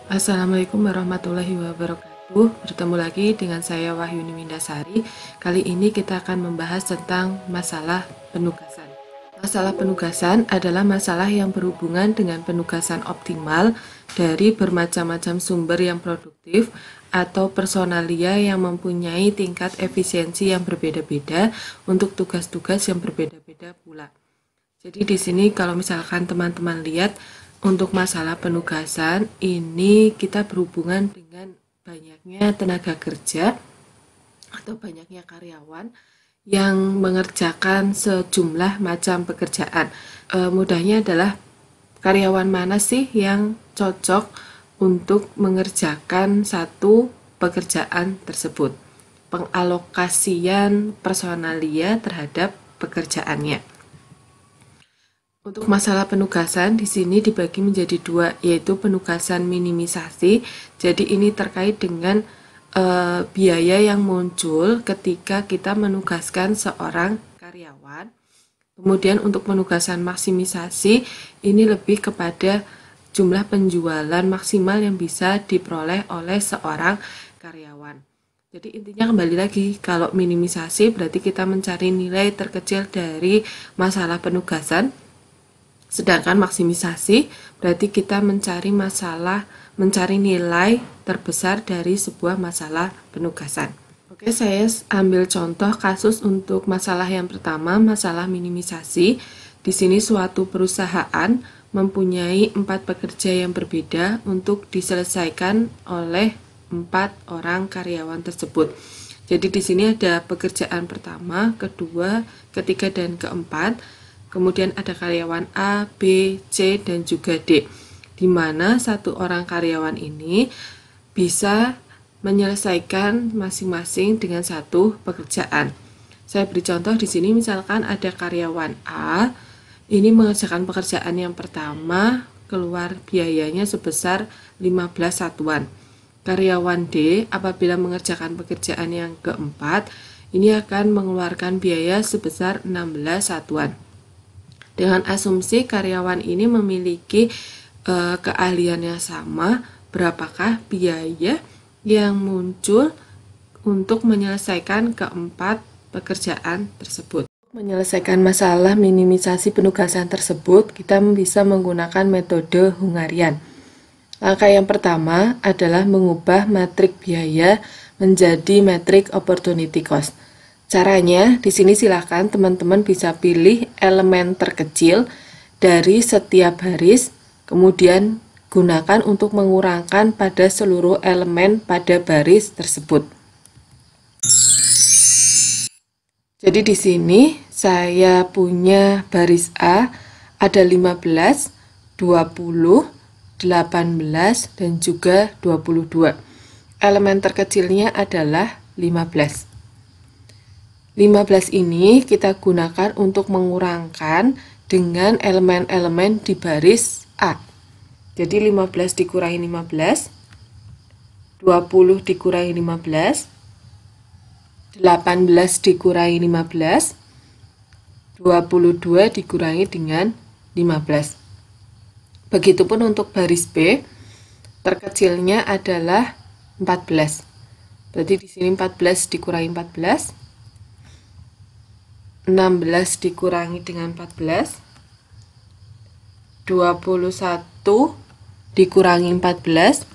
Assalamualaikum warahmatullahi wabarakatuh. Bertemu lagi dengan saya Wahyuni Windasari. Kali ini kita akan membahas tentang masalah penugasan. Masalah penugasan adalah masalah yang berhubungan dengan penugasan optimal dari bermacam-macam sumber yang produktif atau personalia yang mempunyai tingkat efisiensi yang berbeda-beda untuk tugas-tugas yang berbeda-beda pula. Jadi di sini kalau misalkan teman-teman lihat untuk masalah penugasan ini kita berhubungan dengan banyaknya tenaga kerja atau banyaknya karyawan yang mengerjakan sejumlah macam pekerjaan. Mudahnya adalah karyawan mana sih yang cocok untuk mengerjakan satu pekerjaan tersebut. Pengalokasian personalia terhadap pekerjaannya. Untuk masalah penugasan di sini dibagi menjadi dua, yaitu penugasan minimisasi. Jadi ini terkait dengan biaya yang muncul ketika kita menugaskan seorang karyawan. Kemudian untuk penugasan maksimisasi ini lebih kepada jumlah penjualan maksimal yang bisa diperoleh oleh seorang karyawan. Jadi intinya kembali lagi, kalau minimisasi berarti kita mencari nilai terkecil dari masalah penugasan. Sedangkan maksimisasi berarti kita mencari nilai terbesar dari sebuah masalah penugasan. Oke, saya ambil contoh kasus untuk masalah yang pertama, masalah minimisasi. Di sini suatu perusahaan mempunyai 4 pekerja yang berbeda untuk diselesaikan oleh 4 orang karyawan tersebut. Jadi di sini ada pekerjaan pertama, kedua, ketiga, dan keempat. Kemudian ada karyawan A, B, C, dan juga D, di mana satu orang karyawan ini bisa menyelesaikan masing-masing dengan satu pekerjaan. Saya beri contoh di sini, misalkan ada karyawan A, ini mengerjakan pekerjaan yang pertama, keluar biayanya sebesar 15 satuan. Karyawan D apabila mengerjakan pekerjaan yang keempat, ini akan mengeluarkan biaya sebesar 16 satuan. Dengan asumsi karyawan ini memiliki keahlian yang sama, berapakah biaya yang muncul untuk menyelesaikan keempat pekerjaan tersebut. Untuk menyelesaikan masalah minimisasi penugasan tersebut, kita bisa menggunakan metode Hungarian. Langkah yang pertama adalah mengubah metrik biaya menjadi metrik opportunity cost. Caranya, di sini silakan teman-teman bisa pilih elemen terkecil dari setiap baris, kemudian gunakan untuk mengurangkan pada seluruh elemen pada baris tersebut. Jadi di sini saya punya baris A ada 15, 20, 18, dan juga 22. Elemen terkecilnya adalah 15. 15 ini kita gunakan untuk mengurangkan dengan elemen-elemen di baris A. Jadi 15 dikurangi 15, 20 dikurangi 15, 18 dikurangi 15, 22 dikurangi dengan 15. Begitupun untuk baris B, terkecilnya adalah 14. Berarti di sini 14 dikurangi 14, 16 dikurangi dengan 14, 21 dikurangi 14,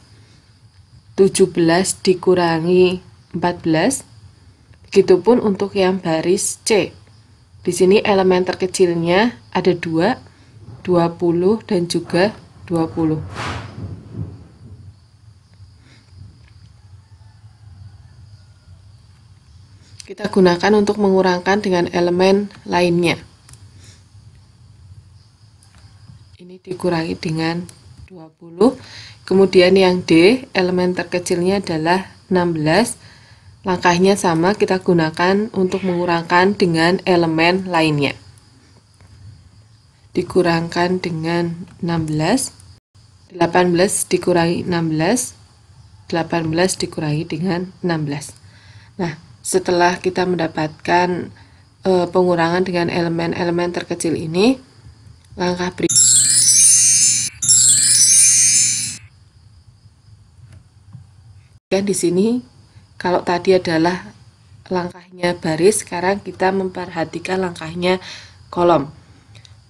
17 dikurangi 14. Begitupun untuk yang baris C. Di sini elemen terkecilnya ada 2, 20 dan juga 20. Kita gunakan untuk mengurangkan dengan elemen lainnya. Ini dikurangi dengan 20. Kemudian yang D, elemen terkecilnya adalah 16. Langkahnya sama, kita gunakan untuk mengurangkan dengan elemen lainnya. Dikurangkan dengan 16. 18 dikurangi 16. 18 dikurangi dengan 16. Nah, setelah kita mendapatkan pengurangan dengan elemen-elemen terkecil ini, langkah berikutnya Kan di sini kalau tadi adalah langkahnya baris, sekarang kita memperhatikan langkahnya kolom.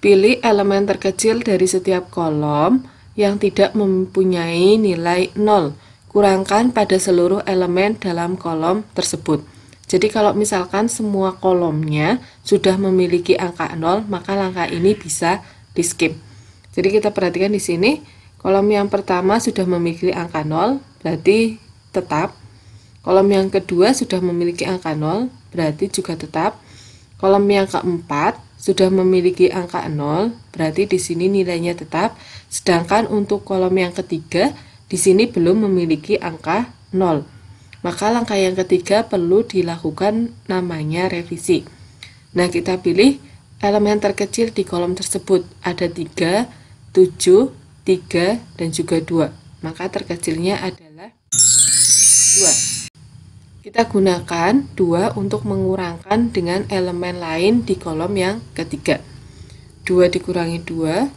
Pilih elemen terkecil dari setiap kolom yang tidak mempunyai nilai 0. Kurangkan pada seluruh elemen dalam kolom tersebut. Jadi kalau misalkan semua kolomnya sudah memiliki angka 0, maka langkah ini bisa di skip. Jadi kita perhatikan di sini, kolom yang pertama sudah memiliki angka 0, berarti tetap. Kolom yang kedua sudah memiliki angka 0, berarti juga tetap. Kolom yang keempat sudah memiliki angka 0, berarti di sini nilainya tetap. Sedangkan untuk kolom yang ketiga, di sini belum memiliki angka 0. Maka langkah yang ketiga perlu dilakukan namanya revisi. Nah, kita pilih elemen terkecil di kolom tersebut. Ada 3, 7, 3, dan juga 2. Maka terkecilnya adalah 2. Kita gunakan 2 untuk mengurangkan dengan elemen lain di kolom yang ketiga. 2 dikurangi 2,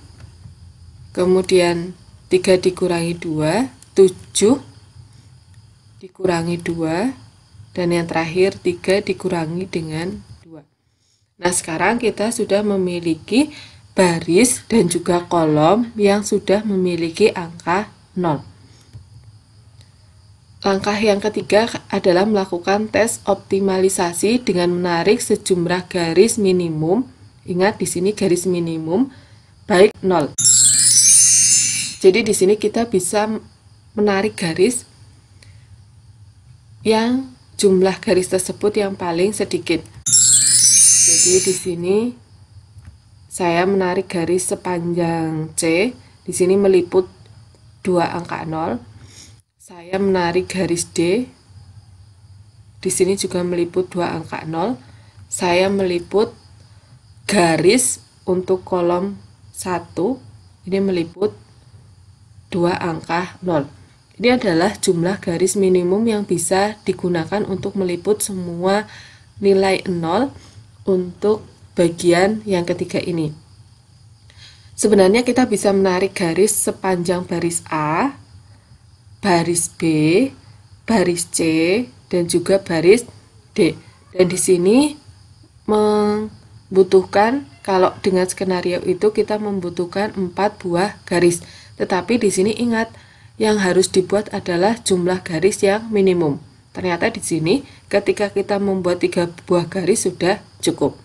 kemudian 3 dikurangi 2, 7 dikurangi 2, dan yang terakhir 3 dikurangi dengan 2. Nah, sekarang kita sudah memiliki baris dan juga kolom yang sudah memiliki angka 0. Langkah yang ketiga adalah melakukan tes optimalisasi dengan menarik sejumlah garis minimum. Ingat di sini garis minimum baik 0. Jadi di sini kita bisa menarik garis yang jumlah garis tersebut yang paling sedikit. Jadi di sini saya menarik garis sepanjang C, di sini meliput 2 angka 0. Saya menarik garis D, di sini juga meliput 2 angka 0. Saya meliput garis untuk kolom 1, ini meliput 2 angka 0. Ini adalah jumlah garis minimum yang bisa digunakan untuk meliput semua nilai 0 untuk bagian yang ketiga ini. Sebenarnya kita bisa menarik garis sepanjang baris A, baris B, baris C, dan juga baris D. Dan di sini membutuhkan, kalau dengan skenario itu kita membutuhkan 4 buah garis. Tetapi di sini ingat, yang harus dibuat adalah jumlah garis yang minimum. Ternyata di sini ketika kita membuat 3 buah garis sudah cukup.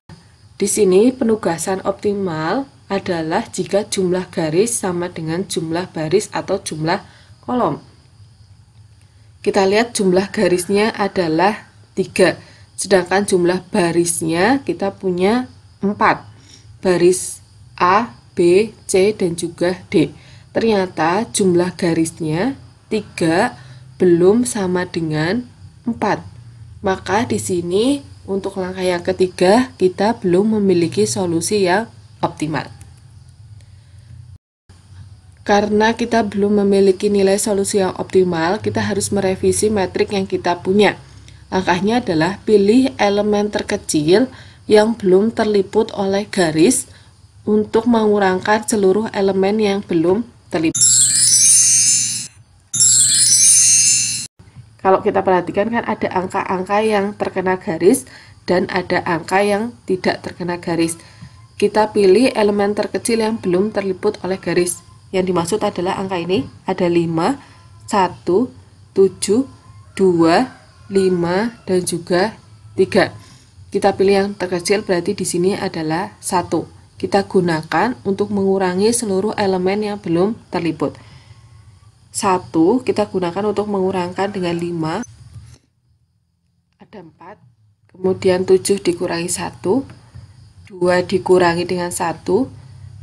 Di sini penugasan optimal adalah jika jumlah garis sama dengan jumlah baris atau jumlah kolom. Kita lihat jumlah garisnya adalah 3, sedangkan jumlah barisnya kita punya 4. Baris A, B, C, dan juga D. Ternyata jumlah garisnya 3 belum sama dengan 4. Maka di sini untuk langkah yang ketiga kita belum memiliki solusi yang optimal. Karena kita belum memiliki nilai solusi yang optimal, kita harus merevisi metrik yang kita punya. Langkahnya adalah pilih elemen terkecil yang belum terliput oleh garis untuk mengurangkan seluruh elemen yang belum terliput. Kalau kita perhatikan kan ada angka-angka yang terkena garis dan ada angka yang tidak terkena garis. Kita pilih elemen terkecil yang belum terliput oleh garis. Yang dimaksud adalah angka ini ada 5, 1, 7, 2, 5, dan juga 3. Kita pilih yang terkecil, berarti di sini adalah 1. Kita gunakan untuk mengurangi seluruh elemen yang belum terliput. 1 kita gunakan untuk mengurangkan dengan 5, ada 4, kemudian 7 dikurangi 1, 2 dikurangi dengan 1,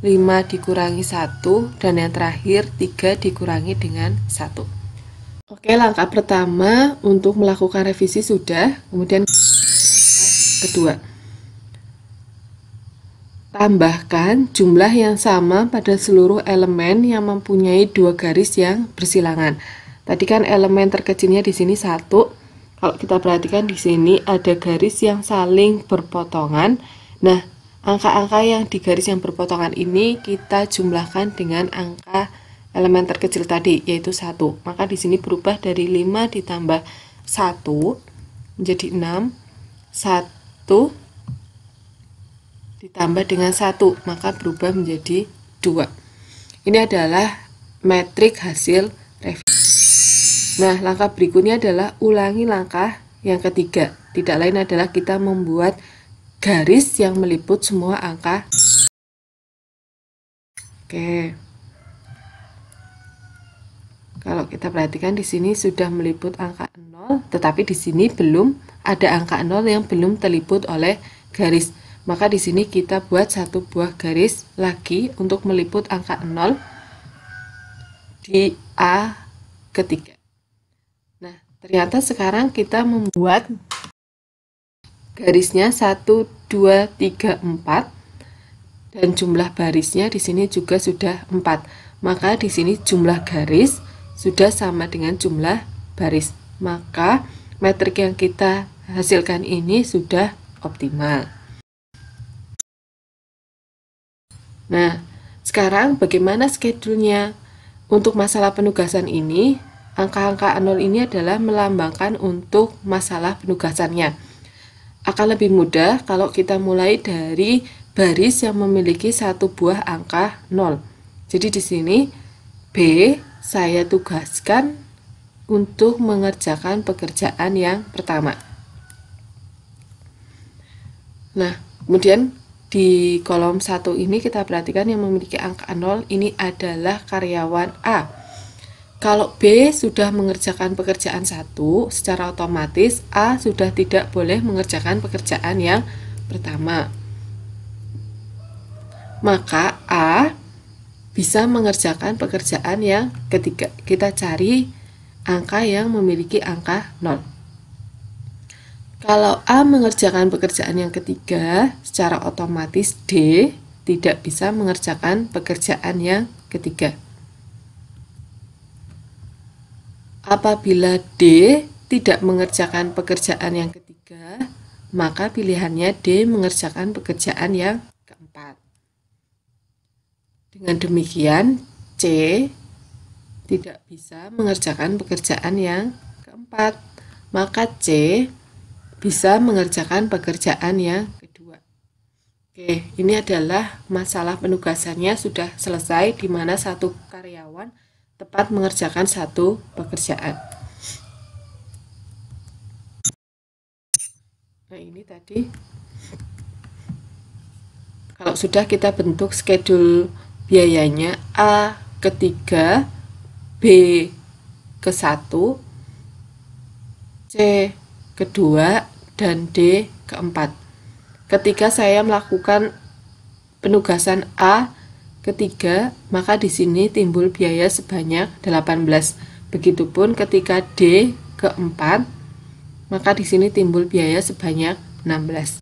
5 dikurangi 1, dan yang terakhir 3 dikurangi dengan 1. Oke, langkah pertama untuk melakukan revisi sudah. Kemudian langkah kedua, tambahkan jumlah yang sama pada seluruh elemen yang mempunyai 2 garis yang bersilangan. Tadi kan elemen terkecilnya di sini 1. Kalau kita perhatikan di sini ada garis yang saling berpotongan. Nah, angka-angka yang di garis yang berpotongan ini kita jumlahkan dengan angka elemen terkecil tadi, yaitu 1. Maka di sini berubah dari 5 ditambah 1 menjadi 6, 1 ditambah dengan 1, maka berubah menjadi 2. Ini adalah metrik hasil revisi. Nah, langkah berikutnya adalah ulangi langkah yang ketiga. Tidak lain adalah kita membuat garis yang meliput semua angka. Oke. Kalau kita perhatikan di sini sudah meliput angka 0, tetapi di sini belum ada angka 0 yang belum terliput oleh garis. Maka di sini kita buat satu buah garis lagi untuk meliput angka 0 di A ketiga. Nah, ternyata sekarang kita membuat garisnya 1, 2, 3, 4 dan jumlah barisnya di sini juga sudah 4. Maka di sini jumlah garis sudah sama dengan jumlah baris. Maka metrik yang kita hasilkan ini sudah optimal. Nah, sekarang bagaimana schedule-nya? Untuk masalah penugasan ini, angka-angka 0 ini adalah melambangkan untuk masalah penugasannya. Akan lebih mudah kalau kita mulai dari baris yang memiliki satu buah angka 0. Jadi di sini B saya tugaskan untuk mengerjakan pekerjaan yang pertama. Nah, kemudian di kolom 1 ini kita perhatikan yang memiliki angka 0 ini adalah karyawan A. Kalau B sudah mengerjakan pekerjaan 1, secara otomatis A sudah tidak boleh mengerjakan pekerjaan yang pertama. Maka A bisa mengerjakan pekerjaan yang ketiga. Kita cari angka yang memiliki angka 0. Kalau A mengerjakan pekerjaan yang ketiga, secara otomatis D tidak bisa mengerjakan pekerjaan yang ketiga. Apabila D tidak mengerjakan pekerjaan yang ketiga, maka pilihannya D mengerjakan pekerjaan yang keempat. Dengan demikian, C tidak bisa mengerjakan pekerjaan yang keempat, maka C bisa mengerjakan pekerjaan yang kedua. Oke, ini adalah masalah penugasannya sudah selesai, di mana satu karyawan tepat mengerjakan satu pekerjaan. Nah, ini tadi kalau sudah kita bentuk schedule biayanya A ketiga, B ke-1, C kedua, dan D keempat. Ketika saya melakukan penugasan A ketiga, maka di sini timbul biaya sebanyak 18. Begitupun ketika D keempat, maka di sini timbul biaya sebanyak 16.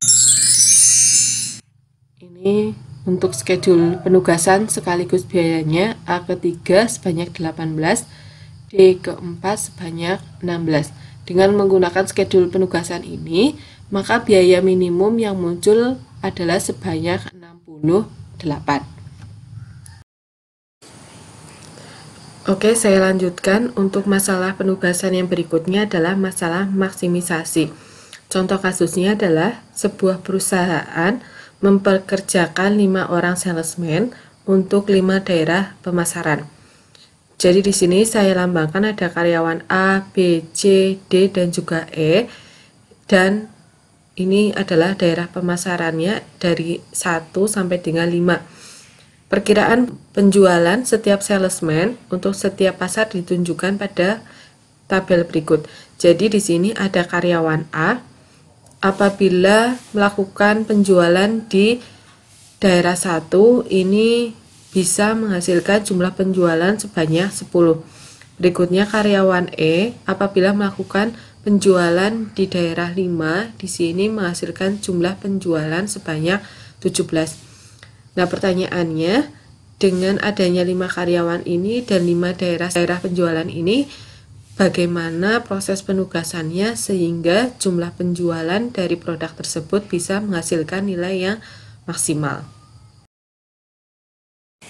Ini untuk schedule penugasan sekaligus biayanya A ketiga sebanyak 18, D keempat sebanyak 16. Dengan menggunakan schedule penugasan ini, maka biaya minimum yang muncul adalah sebanyak 68. Oke, saya lanjutkan. Untuk masalah penugasan yang berikutnya adalah masalah maksimisasi. Contoh kasusnya adalah sebuah perusahaan mempekerjakan 5 orang salesman untuk 5 daerah pemasaran. Jadi di sini saya lambangkan ada karyawan A, B, C, D, dan juga E. Dan ini adalah daerah pemasarannya dari 1 sampai dengan 5. Perkiraan penjualan setiap salesman untuk setiap pasar ditunjukkan pada tabel berikut. Jadi di sini ada karyawan A. Apabila melakukan penjualan di daerah 1, ini bisa menghasilkan jumlah penjualan sebanyak 10. Berikutnya karyawan E, apabila melakukan penjualan di daerah 5, di sini menghasilkan jumlah penjualan sebanyak 17. Nah, pertanyaannya, dengan adanya 5 karyawan ini dan 5 daerah penjualan ini, bagaimana proses penugasannya sehingga jumlah penjualan dari produk tersebut bisa menghasilkan nilai yang maksimal.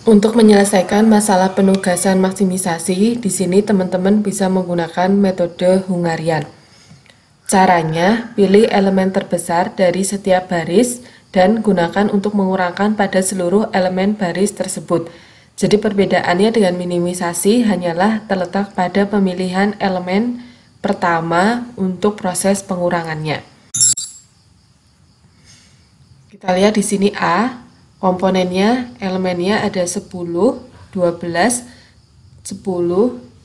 Untuk menyelesaikan masalah penugasan maksimisasi, di sini teman-teman bisa menggunakan metode Hungarian. Caranya, pilih elemen terbesar dari setiap baris dan gunakan untuk mengurangkan pada seluruh elemen baris tersebut. Jadi perbedaannya dengan minimisasi hanyalah terletak pada pemilihan elemen pertama untuk proses pengurangannya. Kita lihat di sini A, komponennya, elemennya ada 10, 12, 10,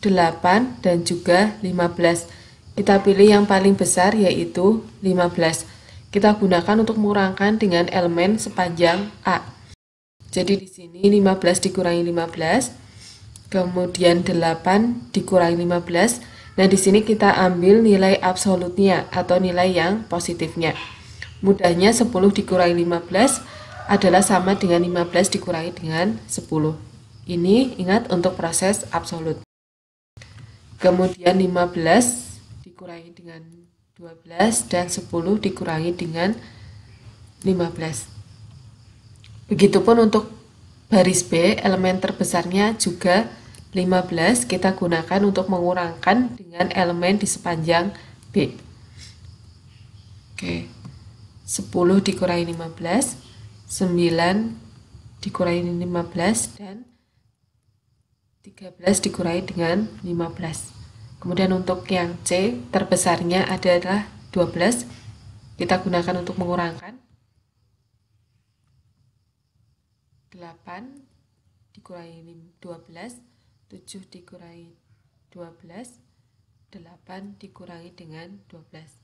8, dan juga 15. Kita pilih yang paling besar yaitu 15. Kita gunakan untuk mengurangkan dengan elemen sepanjang A. Jadi di sini 15 dikurangi 15, kemudian 8 dikurangi 15. Nah, di sini kita ambil nilai absolutnya atau nilai yang positifnya. Mudahnya 10 dikurangi 15 adalah sama dengan 15 dikurangi dengan 10. Ini ingat untuk proses absolut. Kemudian 15 dikurangi dengan 12 dan 10 dikurangi dengan 15. Begitupun untuk baris B, elemen terbesarnya juga 15, kita gunakan untuk mengurangkan dengan elemen di sepanjang B. Oke. 10 dikurangi 15, 9 dikurangi 15, dan 13 dikurangi dengan 15. Kemudian untuk yang C, terbesarnya adalah 12, kita gunakan untuk mengurangkan. 8 dikurangi 12, 7 dikurangi 12, 8 dikurangi dengan 12.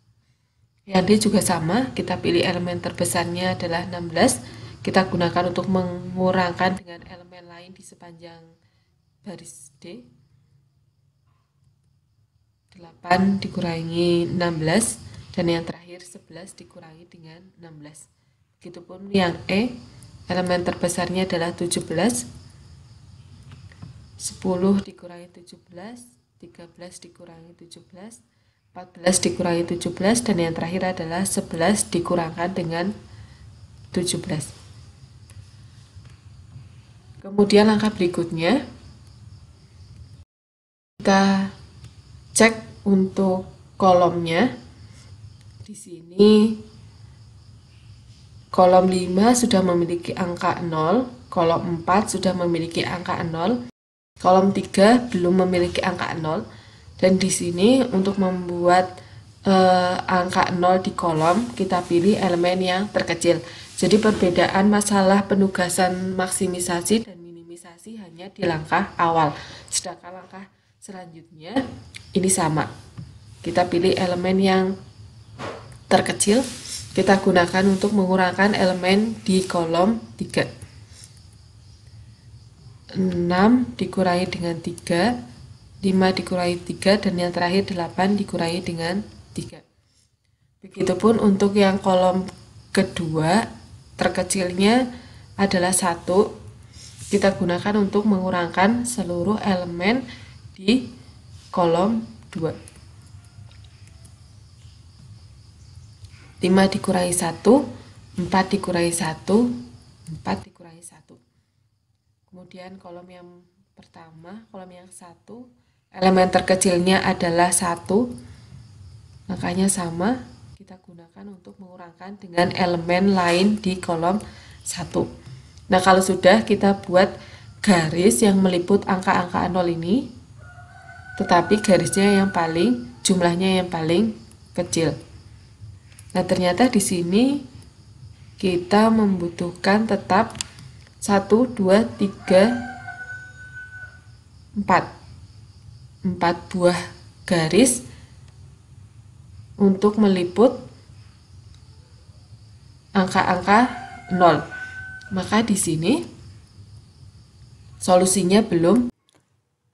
Yang D juga sama, kita pilih elemen terbesarnya adalah 16, kita gunakan untuk mengurangkan dengan elemen lain di sepanjang baris D. 8 dikurangi 16, dan yang terakhir 11 dikurangi dengan 16. Begitupun yang E, elemen terbesarnya adalah 17, 10 dikurangi 17, 13 dikurangi 17, 14 dikurangi 17, dan yang terakhir adalah 11 dikurangkan dengan 17. Kemudian langkah berikutnya, kita cek untuk kolomnya. Di sini kolom 5 sudah memiliki angka 0, kolom 4 sudah memiliki angka 0, kolom 3 belum memiliki angka 0. Dan di sini untuk membuat angka 0 di kolom, kita pilih elemen yang terkecil. Jadi perbedaan masalah penugasan maksimisasi dan minimisasi hanya di langkah awal. Sedangkan langkah selanjutnya ini sama. Kita pilih elemen yang terkecil, kita gunakan untuk mengurangkan elemen di kolom 3. 6 dikurangi dengan 3, 5 dikurangi 3, dan yang terakhir 8 dikurangi dengan 3. Begitupun untuk yang kolom kedua, terkecilnya adalah 1. Kita gunakan untuk mengurangkan seluruh elemen di kolom 2. 5 dikurangi 1, 4 dikurangi 1, 4 dikurangi 1. Kemudian kolom yang pertama, kolom yang 1, elemen terkecilnya adalah 1, makanya sama, kita gunakan untuk mengurangkan dengan elemen lain di kolom 1. Nah, kalau sudah, kita buat garis yang meliput angka-angka 0 ini, tetapi garisnya yang paling, jumlahnya yang paling kecil. Nah, ternyata di sini kita membutuhkan tetap 1, 2, 3, 4 buah garis untuk meliput angka-angka 0. Maka di sini solusinya belum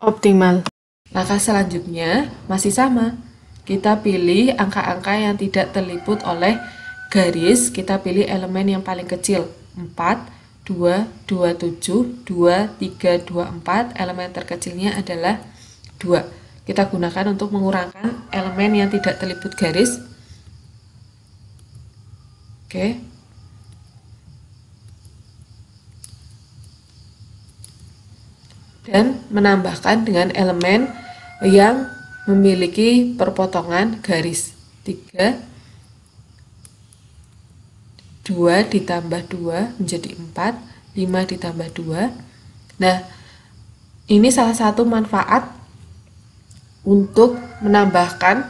optimal. Langkah selanjutnya masih sama. Kita pilih angka-angka yang tidak terliput oleh garis, kita pilih elemen yang paling kecil, 4, 2, 27, 2, 3, 2, 4, elemen terkecilnya adalah 2. Kita gunakan untuk mengurangkan elemen yang tidak terliput garis. Oke. dan menambahkan dengan elemen yang memiliki perpotongan garis 3, 2 ditambah 2 menjadi 4, 5 ditambah 2. Nah, ini salah satu manfaat untuk menambahkan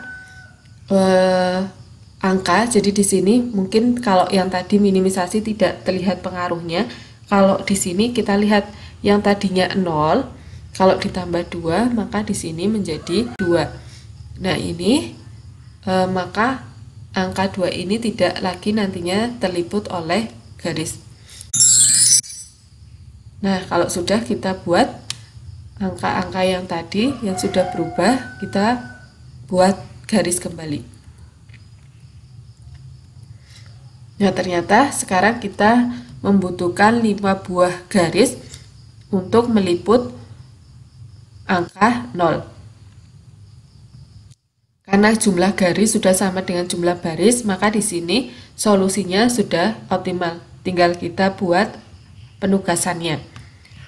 angka. Jadi di sini mungkin kalau yang tadi minimisasi tidak terlihat pengaruhnya. Kalau di sini kita lihat yang tadinya 0, kalau ditambah 2 maka di sini menjadi 2. Nah, ini maka angka 2 ini tidak lagi nantinya terliput oleh garis. Nah, kalau sudah kita buat angka-angka yang tadi yang sudah berubah, kita buat garis kembali. Nah, ternyata sekarang kita membutuhkan 5 buah garis untuk meliput angka 0. Karena jumlah garis sudah sama dengan jumlah baris, maka di sini solusinya sudah optimal. Tinggal kita buat penugasannya.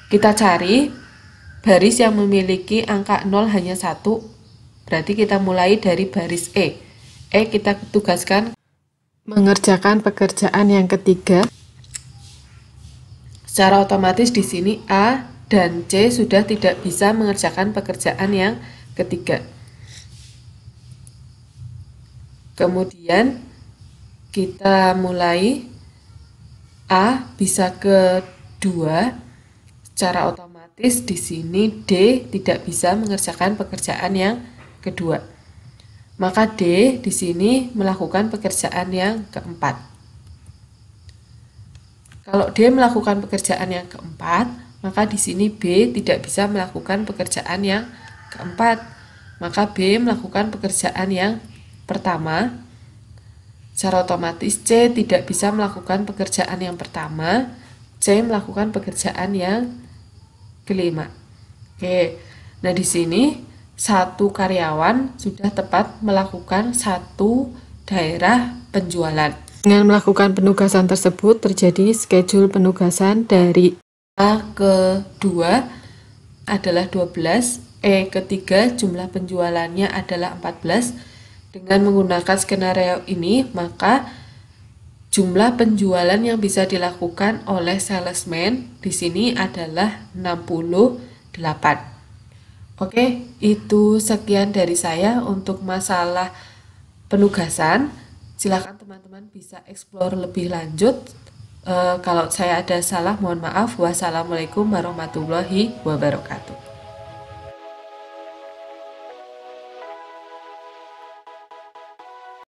Kita cari baris yang memiliki angka 0 hanya 1. Berarti kita mulai dari baris E. E kita tugaskan mengerjakan pekerjaan yang ketiga. Secara otomatis di sini A dan C sudah tidak bisa mengerjakan pekerjaan yang ketiga. Kemudian kita mulai A bisa ke 2. Secara otomatis di sini D tidak bisa mengerjakan pekerjaan yang kedua. Maka D di sini melakukan pekerjaan yang keempat. Kalau D melakukan pekerjaan yang keempat, maka di sini B tidak bisa melakukan pekerjaan yang keempat. Maka B melakukan pekerjaan yang pertama. Secara otomatis C tidak bisa melakukan pekerjaan yang pertama. C melakukan pekerjaan yang kelima. Oke. Nah, di sini satu karyawan sudah tepat melakukan satu daerah penjualan. Dengan melakukan penugasan tersebut terjadi schedule penugasan dari A ke 2 adalah 12, E ke 3 jumlah penjualannya adalah 14. Dengan menggunakan skenario ini, maka jumlah penjualan yang bisa dilakukan oleh salesman di sini adalah 68. Oke, itu sekian dari saya untuk masalah penugasan. Silakan teman-teman bisa explore lebih lanjut. Kalau saya ada salah, mohon maaf. Wassalamualaikum warahmatullahi wabarakatuh.